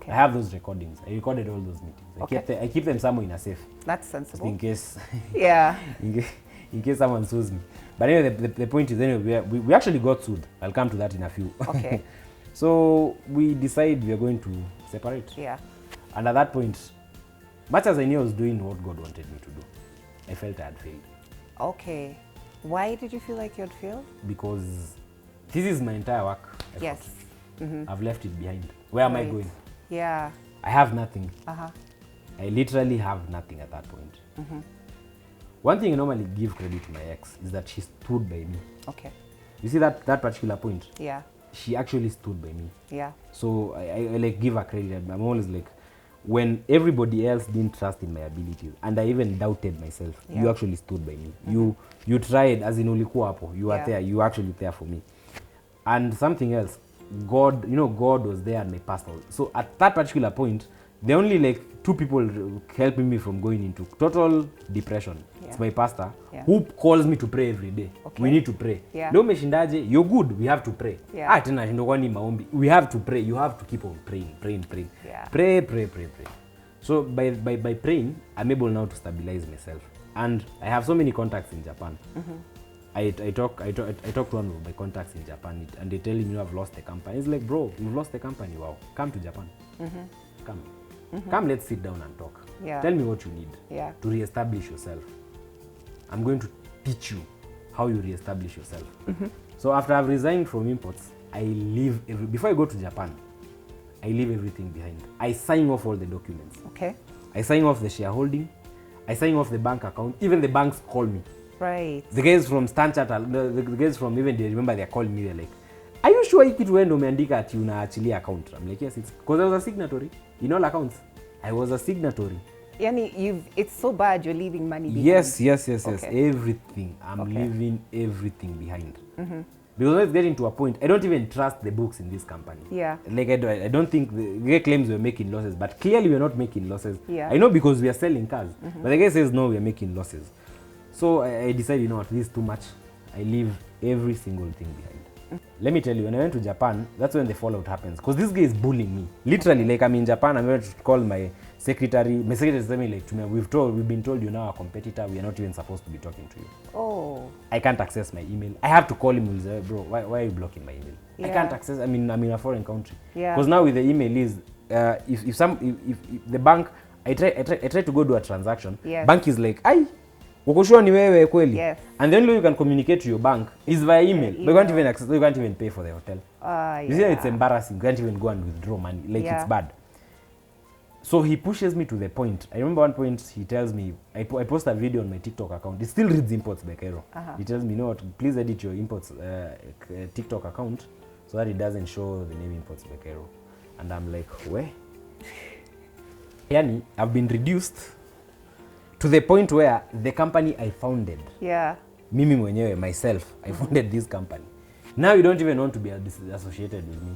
I have those recordings. I recorded all those meetings. I keep them somewhere in a safe.
That's sensible.
Just in case.
Yeah.
In case someone sues me. But anyway, the point is, anyway, we actually got sued. I'll come to that in a few.
Okay.
So we decided we are going to separate.
Yeah.
And at that point, much as I knew I was doing what God wanted me to do, I felt I had failed.
Okay. Why did you feel like you had failed?
Because this is my entire work.
Yes.
I've left it behind. Where am I
Right.
going?
Yeah.
I have nothing.
Uh-huh.
I literally have nothing at that point. One thing I normally give credit to my ex is that she stood by me.
Okay.
You see that particular point?
Yeah.
She actually stood by me.
Yeah.
So I like give her credit. I'm always like, when everybody else didn't trust in my abilities and I even doubted myself,
Yeah.
you actually stood by me. You tried, as in ulikuwa hapo. You were there. You were actually there for me. And something else, God, God was there at my pastor. So at that particular point, the only like two people helping me from going into total depression.
Yeah.
It's my pastor
Yeah.
who calls me to pray every day.
Okay.
We need to pray.
Yeah.
Leo umeshindaje? You're good. We have to pray.
Yeah.
Tena shindo kwani maombi. We have to pray. You have to keep on praying.
Yeah.
Pray. So by praying, I'm able now to stabilize myself. And I have so many contacts in Japan. I talk to one of my contacts in Japan, and they tell him, I've lost the company. It's like, bro, you've lost the company. Wow, come to Japan. Come, let's sit down and talk.
Yeah.
Tell me what you need
Yeah.
to reestablish yourself. I'm going to teach you how you reestablish yourself. So after I've resigned from imports, I leave before I go to Japan, I leave everything behind. I sign off all the documents.
Okay.
I sign off the shareholding. I sign off the bank account. Even the banks call me.
Right.
The guys from Stanchart, the guys from even they remember they're calling me. They're like, "Are you sure hii kitu wewe ndio umeandika ati unaachilia account?" I'm like, "Yes, it's because I was a signatory in all accounts. I was a signatory."
Yani, it's so bad you're leaving money behind.
Yes.
Okay.
Everything. I'm leaving everything behind. Because when it's getting to a point, I don't even trust the books in this company.
Yeah.
Like I don't think the guy claims we're making losses, but clearly we're not making losses.
Yeah.
I know because we are selling cars, but the guy says no, we're making losses. So I decided, what, this is too much. I leave every single thing behind. Let me tell you, when I went to Japan, that's when the fallout happens. Because this guy is bullying me. Literally, like I'm in Japan, I'm going to call my secretary. My secretary is telling me, like, to me, we've been told you're now a competitor. We are not even supposed to be talking to you.
Oh.
I can't access my email. I have to call him and say, bro, why are you blocking my email?
Yeah.
I can't access. I'm in a foreign country.
Yeah.
Because now with the email is, if the bank, I try to go do a transaction.
Yes.
Bank is like, ai, ukoshua ni wewe kweli.
Yes.
And the only way you can communicate to your bank is via email. But you can't even access. You can't even pay for the hotel. You see, it's embarrassing. You can't even go and withdraw money. Like, it's bad. So he pushes me to the point. I remember one point he tells me, I post a video on my TikTok account. It still reads imports by Kairo. He tells me, please edit your imports TikTok account so that it doesn't show the name imports by Kairo. And I'm like, where? Yani, I've been reduced to the point where the company I founded, mimi mwenyewe, myself, I founded this company. Now you don't even want to be associated with me.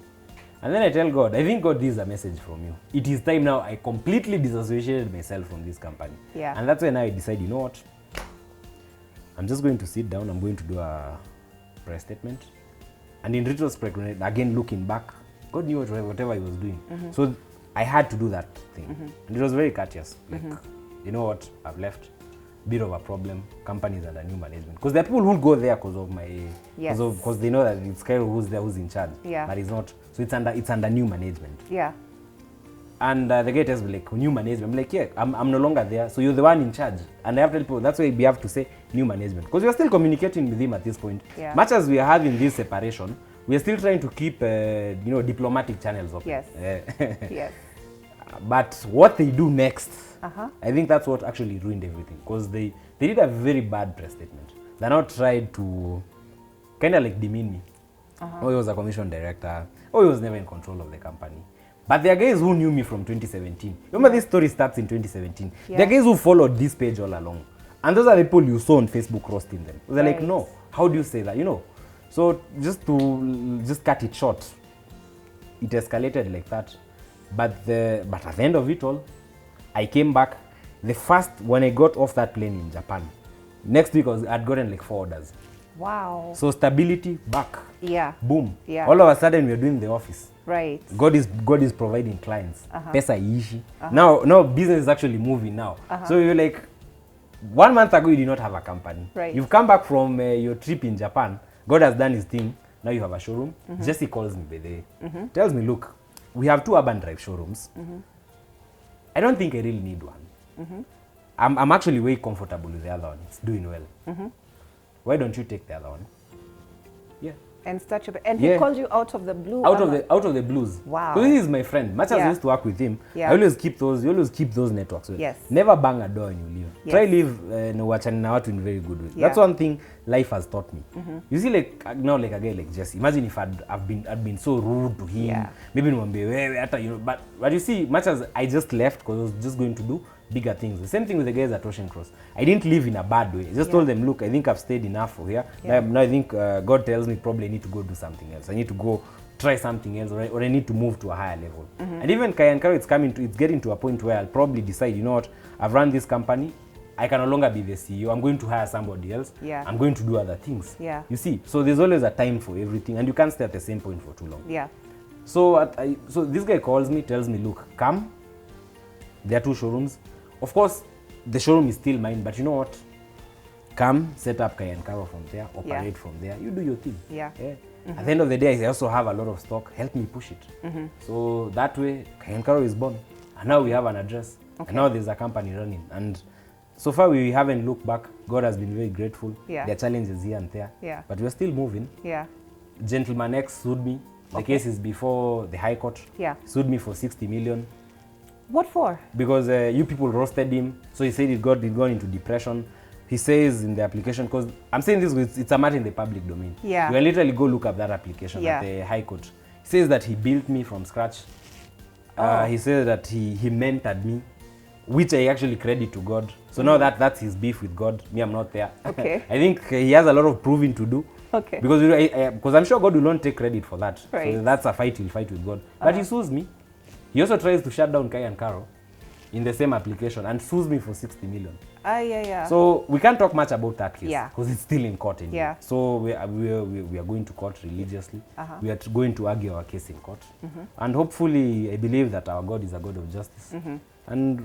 And then I tell God, I think God, this is a message from you. It is time now I completely disassociated myself from this company.
Yeah.
And that's when I decide, you know what? I'm just going to sit down. I'm going to do a press statement. And in retrospect, again, looking back, God knew whatever he was doing. So I had to do that thing. And it was very courteous. Like, you know what? I've left. Bit of a problem. Companies under new management. Because there are people who go there because of my, because they know that it's Kairo who's there, who's in charge.
Yeah.
But it's not. So it's under new management.
Yeah.
And the guy tells me, like, new management. I'm like, yeah, I'm no longer there. So you're the one in charge. And I have to tell people, that's why we have to say new management. Because we are still communicating with him at this point.
Yeah.
Much as we are having this separation, we are still trying to keep, diplomatic channels open.
Yes. Yes.
But what they do next, I think that's what actually ruined everything. Because they did a very bad press statement. They now tried to kind of like demean me. Oh, he was a commission director. Oh, he was never in control of the company. But there are guys who knew me from 2017. Remember, this story starts in 2017.
Yeah.
There are guys who followed this page all along. And those are the people you saw on Facebook roasting them. They're like, no, how do you say that? So just to cut it short, it escalated like that. But at the end of it all, I came back. When I got off that plane in Japan, next week I'd gotten like 4 orders.
Wow.
So stability back.
Yeah.
Boom.
Yeah.
All of a sudden we're doing the office.
Right.
God is providing clients. Pesa iishi. Now business is actually moving now. So you're like, 1 month ago you did not have a company.
Right.
You've come back from your trip in Japan. God has done his thing. Now you have a showroom. Jesse calls me by the way. Tells me, look, we have 2 Urban Drive showrooms. I don't think I really need one. I'm actually way comfortable with the other one. It's doing well. Why don't you take the other one? Yeah.
And and he called you out of the blue.
Out of the blues.
Wow.
Because this is my friend. Much as I used to work with him, I always keep those. You always keep those networks.
Yes.
Never bang a door when you leave.
Yes.
Try leave no wachani na watu in very good way.
Yeah.
That's one thing life has taught me. You see, like now, like a guy like Jesse. Imagine if I'd been so rude to him.
Yeah.
Maybe nimwambie wewe hata but you see, much as I just left because I was just going to do bigger things. The same thing with the guys at Ocean Cross. I didn't live in a bad way. I just told them, look, I think I've stayed enough for here. Now I think God tells me probably I need to go do something else. I need to go try something else, or I need to move to a higher level. And even Kai and Karo, it's getting to a point where I'll probably decide, you know what, I've run this company. I can no longer be the CEO. I'm going to hire somebody else.
Yeah.
I'm going to do other things.
Yeah.
You see, so there's always a time for everything, and you can't stay at the same point for too long.
Yeah.
So so this guy calls me, tells me, look, come. There are 2 showrooms. Of course, the showroom is still mine, but you know what? Come, set up Kai and Karo from there, operate from there. You do your thing.
Yeah.
At the end of the day, I also have a lot of stock. Help me push it. So that way, Kai and Karo is born. And now we have an address.
Okay.
And now there's a company running. And so far, we haven't looked back. God has been very grateful.
Yeah.
There are challenges here and there.
Yeah.
But we're still moving.
Yeah.
Gentleman X sued me. The case is before the High Court.
Yeah.
Sued me for 60 million.
What for?
Because you people roasted him, so he said he'd gone into depression. He says in the application, because I'm saying this, it's a matter in the public domain.
Yeah.
You can literally go look up that application at the High Court. He says that he built me from scratch. He says that he mentored me, which I actually credit to God. So now that's his beef with God. Me, I'm not there.
Okay.
I think he has a lot of proving to do.
Okay.
Because I'm sure God will not take credit for that.
Right.
So that's a fight he'll fight with God. But he sues me. He also tries to shut down Kai and Karo in the same application and sues me for 60 million.
Yeah.
So we can't talk much about that case
Yeah.
because it's still in court anyway.
Yeah.
So we are going to court religiously. We are going to argue our case in court. And hopefully, I believe that our God is a God of justice. And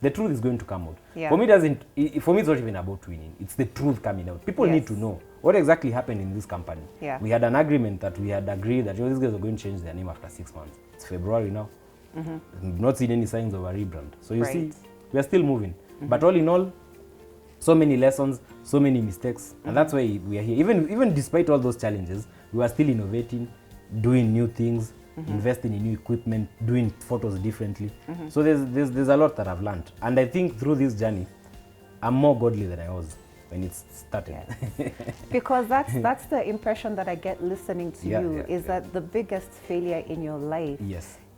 the truth is going to come out.
Yeah.
For me, it's not even about winning. It's the truth coming out. People need to know what exactly happened in this company.
Yeah.
We had an agreement that we had agreed that these guys are going to change their name after 6 months. It's February now. We've not seen any signs of a rebrand. So you see, we are still moving. But all in all, so many lessons, so many mistakes. And that's why we are here. Even despite all those challenges, we are still innovating, doing new things, investing in new equipment, doing photos differently. So there's a lot that I've learned. And I think through this journey, I'm more godly than I was when it started.
Yes. Because that's the impression that I get listening to you, is that the biggest failure in your life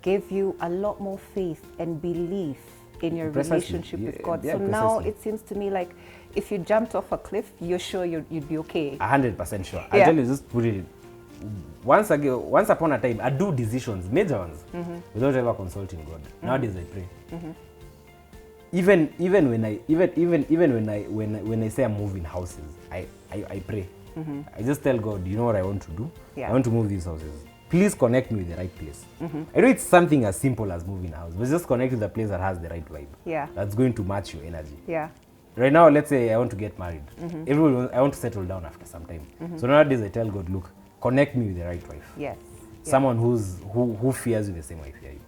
gave you a lot more faith and belief in your relationship with God. So now it seems to me like if you jumped off a cliff, you're sure you'd be okay.
100% sure. I'll tell you, just put it once upon a time, I do decisions, major ones, without ever consulting God. Nowadays I pray. Even when I say I'm moving houses, I pray. I just tell God, you know what I want to do? I want to move these houses. Please connect me with the right place. I know it's something as simple as moving a house, but just connect with the place that has the right vibe. That's going to match your energy. Right now, let's say I want to get married. I want to settle down after some time. So nowadays I tell God, look, connect me with the right wife. Someone who fears you the same way I fear you.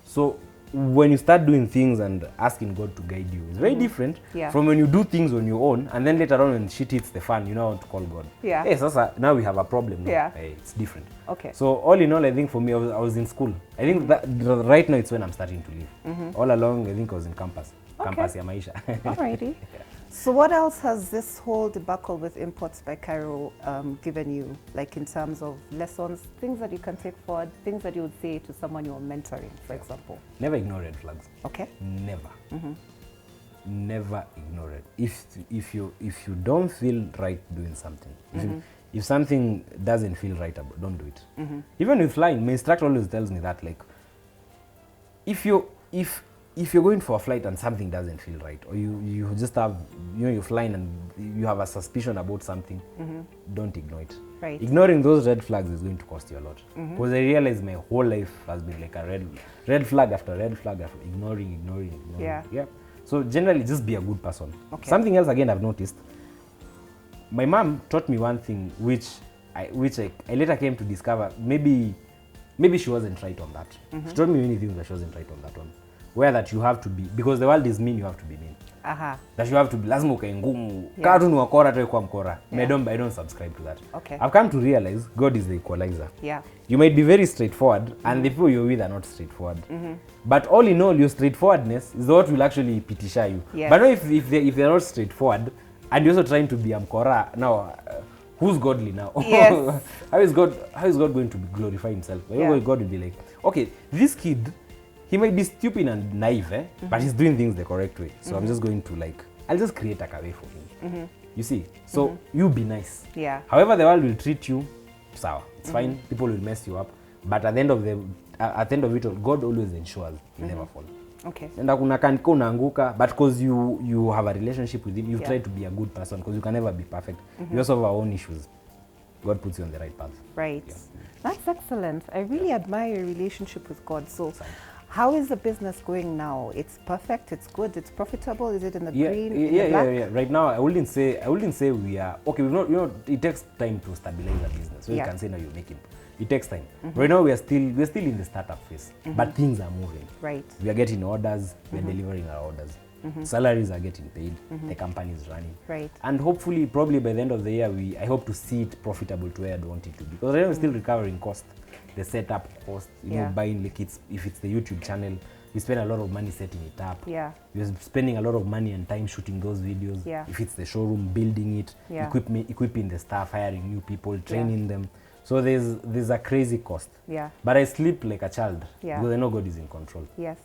So when you start doing things and asking God to guide you, it's very different from when you do things on your own and then later on when shit hits the fan, you know how to call God. Hey, Sasa, now we have a problem. Now. Hey, it's different. So all in all, I think for me, I was in school. I think that right now it's when I'm starting to live. All along, I think I was in campus. Campus ya maisha.
Alrighty. So what else has this whole debacle with Imports by Cairo given you, like in terms of lessons, things that you can take forward, things that you would say to someone you're mentoring, for example?
Never ignore red flags.
Okay.
Never. Never ignore it. If you don't feel right doing something, if something doesn't feel right, don't do it. Even with flying, my instructor always tells me that, like, if you're going for a flight and something doesn't feel right, or you just have, you're flying and you have a suspicion about something, don't ignore it. Ignoring those red flags is going to cost you a lot. Because I realize my whole life has been like a red flag after red flag after ignoring. So generally, just be a good person.
Okay.
Something else again I've noticed. My mom taught me one thing which I later came to discover. Maybe she wasn't right on that. She told me many things that she wasn't right on that one. Where that you have to be, because the world is mean, you have to be mean. That you have to be lazima ukae ngumu. Kaa tu ni wakora tu kwa mkora. I don't subscribe to that.
Okay.
I've come to realize God is the equalizer.
Yeah.
You might be very straightforward and the people you're with are not straightforward. But all in all, your straightforwardness is what will actually pitisha you.
Yes.
But no, if they're not straightforward and you're also trying to be mkora, now who's godly now?
Yes.
How is God going to glorify himself? God will be like, okay, this kid, he might be stupid and naive, but he's doing things the correct way. So I'm just going to I'll just create a way for him. You see? So you be nice.
Yeah.
However the world will treat you, sawa. It's fine. People will mess you up. But at the end of it all, God always ensures you never fall.
Okay.
And unaanguka, but because you have a relationship with him, you try to be a good person, because you can never be perfect. We also have our own issues. God puts you on the right path.
Right.
Yeah.
That's excellent. I really admire your relationship with God. So how is the business going now? It's perfect, it's good, it's profitable, is it in the green?
Yeah. Right now, I wouldn't say we are okay. We've not, it takes time to stabilize a business. So you can say now you're making. It takes time. Right now we're still in the startup phase, but things are moving.
Right.
We are getting orders, we're delivering our orders. Salaries are getting paid, the company is running.
Right.
And hopefully, probably by the end of the year, I hope to see it profitable to where I want it to be. Because right now we're still recovering cost, the setup cost, you know, buying if it's the YouTube channel, we spend a lot of money setting it up.
Yeah.
We're spending a lot of money and time shooting those videos.
Yeah.
If it's the showroom, building it, equipping the staff, hiring new people, training them. So there's a crazy cost.
Yeah.
But I sleep like a child because I know God is in control.
Yes.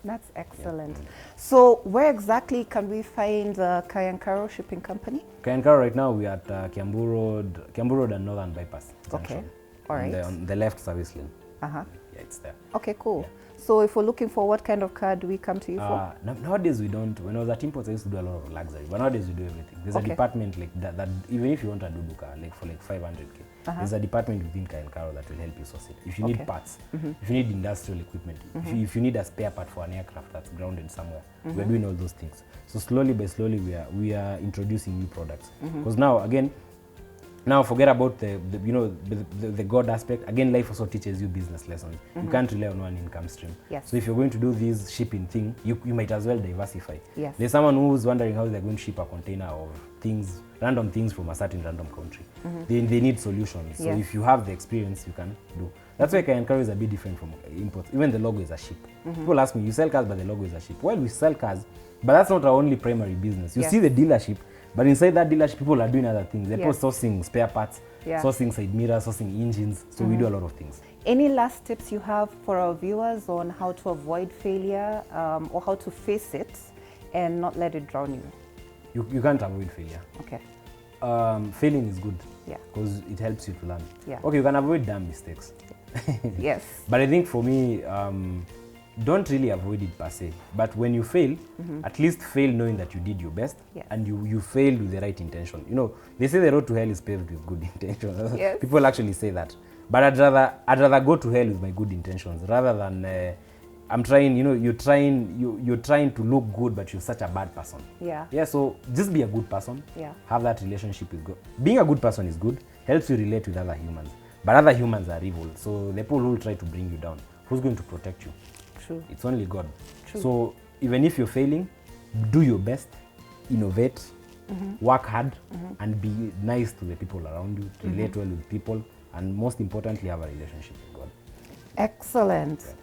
That's excellent. So where exactly can we find the Kairo shipping company?
Kairo right now we are at Kiambu Road and Northern Bypass.
Okay. All right.
On the left service lane.
Yeah,
it's there.
Okay, cool. Yeah. So if we're looking for, what kind of car do we come to you for?
Nowadays we don't. When I was at Imports, I used to do a lot of luxury, but nowadays we do everything. There's a department like that even if you want a Dudu car, like for 500K, there's a department within Kairo that will help you source it. If you need parts, if you need industrial equipment, if you need a spare part for an aircraft that's grounded somewhere, we're doing all those things. So slowly by slowly we are introducing new products. Because now again, forget about the God aspect. Again, life also teaches you business lessons. You can't rely on one income stream.
Yes.
So if you're going to do this shipping thing, you might as well diversify.
Yes.
There's someone who's wondering how they're going to ship a container of things, random things from a certain random country. They need solutions. So if you have the experience, you can do. That's why Kairo is a bit different from imports. Even the logo is a ship. People ask me, you sell cars, but the logo is a ship. Well, we sell cars, but that's not our only primary business. You see the dealership, but inside that dealership, people are doing other things. They're sourcing spare parts, sourcing side mirrors, sourcing engines. So we do a lot of things.
Any last tips you have for our viewers on how to avoid failure or how to face it and not let it drown you?
You can't avoid failure.
Okay.
Failing is good.
Yeah.
Because it helps you to learn.
Yeah.
Okay, you can avoid dumb mistakes.
Yes.
But I think for me, don't really avoid it per se. But when you fail, at least fail knowing that you did your best and you failed with the right intention. You know, they say the road to hell is paved with good intentions.
Yes.
People actually say that. But I'd rather go to hell with my good intentions rather than I'm trying, you're trying to look good, but you're such a bad person.
Yeah.
Yeah, so just be a good person.
Yeah.
Have that relationship with God. Being a good person is good, helps you relate with other humans. But other humans are evil. So the people who will try to bring you down, who's going to protect you?
True.
It's only God.
True.
So even if you're failing, do your best, innovate, work hard, and be nice to the people around you, relate well with people, and most importantly, have a relationship with God.
Excellent.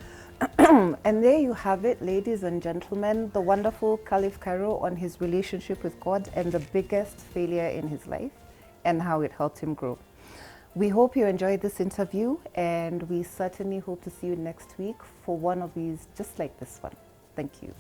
And there you have it, ladies and gentlemen, the wonderful Khalif Kairo on his relationship with God and the biggest failure in his life and how it helped him grow. We hope you enjoyed this interview, and we certainly hope to see you next week for one of these just like this one. Thank you.